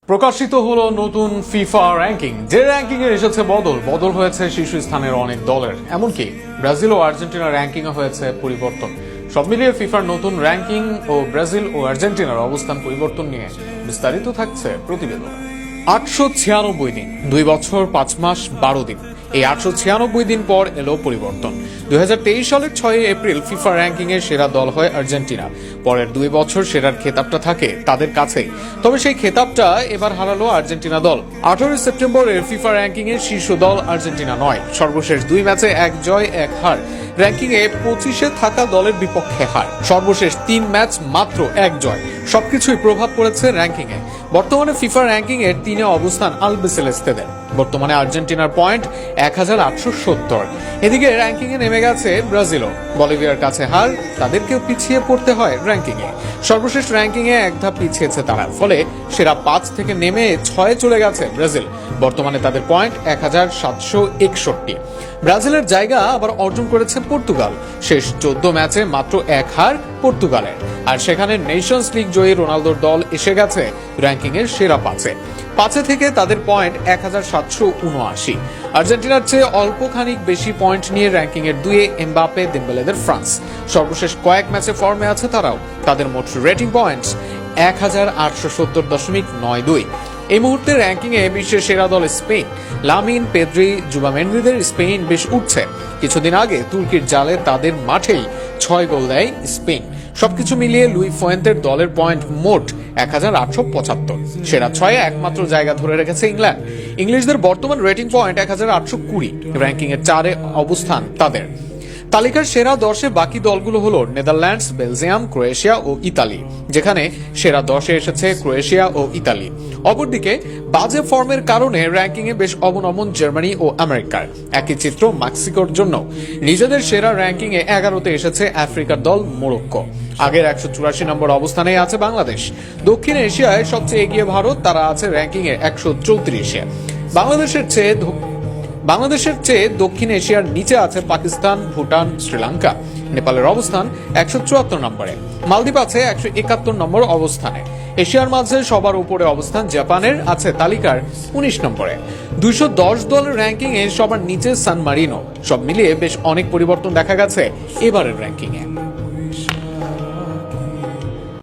প্রকাশিত হলো নতুন ফিফা র্যাঙ্কিং। যে র্যাঙ্কিং এ এসেছে বদল হয়েছে শীর্ষস্থানের অনেক দলের, এমনকি ব্রাজিল ও আর্জেন্টিনার র্যাঙ্কিং এ হয়েছে পরিবর্তন। সব মিলিয়ে ফিফার নতুন র্যাঙ্কিং ও ব্রাজিল ও আর্জেন্টিনার অবস্থান পরিবর্তন নিয়ে বিস্তারিত থাকছে প্রতিবেদন। 896 দিন, 2 বছর 5 মাস 12 দিন। এই 896 দিন পর এলো পরিবর্তন। 2023 সালের 6 এপ্রিল ফিফা র্যাঙ্কিং এর সেরা দল হয় আর্জেন্টিনা। পরের 2 বছর সেরার খেতাবটা থাকে তাদের কাছেই, তবে সেই খেতাবটা এবার হারালো আর্জেন্টিনা দল। 18 সেপ্টেম্বরের ফিফা র্যাঙ্কিং এর শীর্ষ দল আর্জেন্টিনা নয়, সর্বশেষ 2 ম্যাচে 1 জয় 1 হার। র্যাঙ্কিং এ 25-এ থাকা দলের বিপক্ষে হার, সর্বশেষ 3 ম্যাচ মাত্র 1 জয়। সবকিছুই প্রভাব পড়েছে র্যাঙ্কিং এ। বর্তমানে ফিফা র্যাঙ্কিং এর 3-এ অবস্থান আলবিসেলেস্তেদের। বর্তমানে আর্জেন্টিনার পয়েন্ট 1870। এদিকে র্যাঙ্কিং এ নেমে গেছে ব্রাজিলও। বলিভিয়ার কাছে হার, তাদেরকেও পিছিয়ে পড়তে হয় র্যাঙ্কিং এ। সর্বশেষ র্যাঙ্কিং এ 1 ধাপ পিছিয়েছে তারা, ফলে সেরা 5 থেকে নেমে 6-এ চলে গেছে ব্রাজিল। বর্তমানে তাদের পয়েন্ট 1761। ব্রাজিলের জায়গা আবার অর্জন করেছে পর্তুগাল। শেষ 14 ম্যাচে মাত্র 1 হার পর্তুগালের, আর সেখানে নেশনস লিগ জয়ী রোনালদোর দল এসে গেছে র্যাঙ্কিং এর সেরা 5-এ থেকে তাদের পয়েন্ট 1779। আর্জেন্টিনার চেয়ে অল্প খানিক বেশি পয়েন্ট নিয়ে র্যাঙ্কিং এর 2-এ এমবাপে দেম্বেলেদের ফ্রান্স। সর্বশেষ কয়েক ম্যাচে ফর্মে আছে তারাও। তাদের মোট রেটিং পয়েন্টস 1870.92। এই মুহূর্তে র্যাঙ্কিং এ বিশ্বের সেরা দল স্পেন। লামিন, পেদ্রি, জুবামেন্দিদের স্পেন বেশ উঠছে। কিছুদিন আগে তুর্কির জালে তাদের মাঠেই 6 গোল দেয় স্পেন। সবকিছু মিলিয়ে লুই ফুয়েন্তের দলের পয়েন্ট মোট 1875। সেরা 6-এ একমাত্র জায়গা ধরে রেখেছে ইংল্যান্ড। ইংলিশদের বর্তমান রেটিং পয়েন্ট 1820। র্যাঙ্কিং এর 4-এ অবস্থান তাদের। তালিকার সেরা 10-এ বাকি দলগুলো হলো নেদারল্যান্ডস, বেলজিয়াম, ক্রোয়েশিয়া ও ইতালি, যেখানে সেরা 10-এ এসেছে ক্রোয়েশিয়া ও ইতালি। অপরদিকে বাজে ফর্মের কারণে র্যাঙ্কিং এ বেশ অবনমন জার্মানি ও আমেরিকার। একই চিত্র মেক্সিকোর জন্য। নিজেদের সেরা র্যাঙ্কিং এ 11-তে এসেছে আফ্রিকার দল মরক্কো। আগের 184 নম্বর অবস্থানে আছে বাংলাদেশ। দক্ষিণ এশিয়ায় সবচেয়ে এগিয়ে ভারত, তারা আছে র্যাঙ্কিং এ 134-এ। বাংলাদেশের চেয়ে দক্ষিণ এশিয়ার নিচে আছে পাকিস্তান, ভুটান, শ্রীলঙ্কা। নেপালের অবস্থান 174 নম্বরে। মালদ্বীপ আছে 171 নম্বর অবস্থানে। এশিয়ার মাঝে সবার উপরে অবস্থান জাপানের, আছে তালিকার 19 নম্বরে। 210 দলের র্যাঙ্কিং এ সবার নিচে সান মারিনো। সব মিলিয়ে বেশ অনেক পরিবর্তন দেখা গেছে এবারের র্যাঙ্কিং এ।